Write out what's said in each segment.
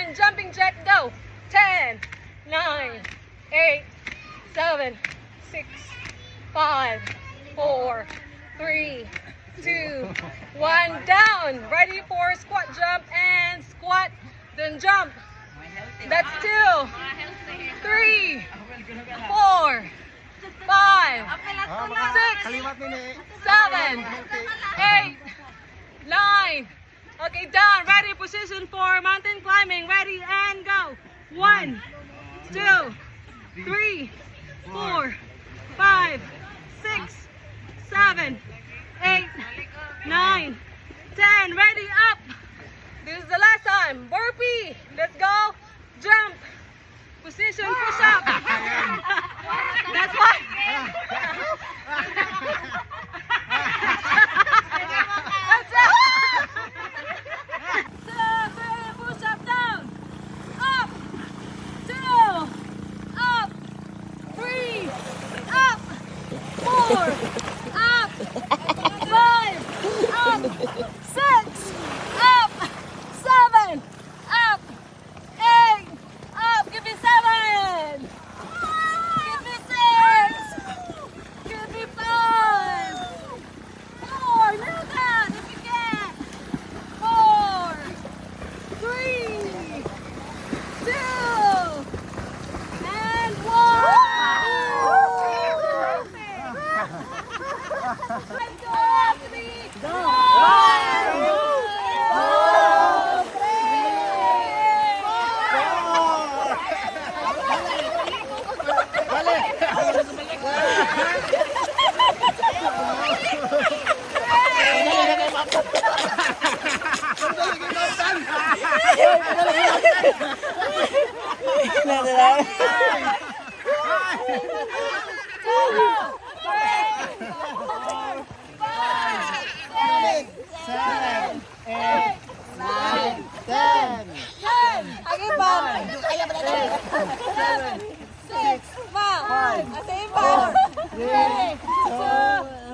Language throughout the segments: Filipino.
and jumping jack, go. 10, 9, 8, 7, 6, 5, 4, 3, 2, 1, down. Ready for squat jump and squat, then jump. That's 2, 3, 4, 5, 6, 7, 8, 9. Okay, down. Ready, position for mountain climbing. Ready, and go. 1, 2, 3, 4, 5, 6, 7, 8, 9, 10. Ready, up. This is the last time. Burpee. Let's go. Jump. Position, push up. That's why. That's it. Push up, down. Up. 2. Up. 3. Up. 4. Up. 5. Up. 6. Up. 7. Up. 8. Up. Give me 7. Give me 6. Give me 5. 4. Look at if you can. 4. 3. 2. And 1. Let's go. 3. 1.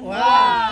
Wow!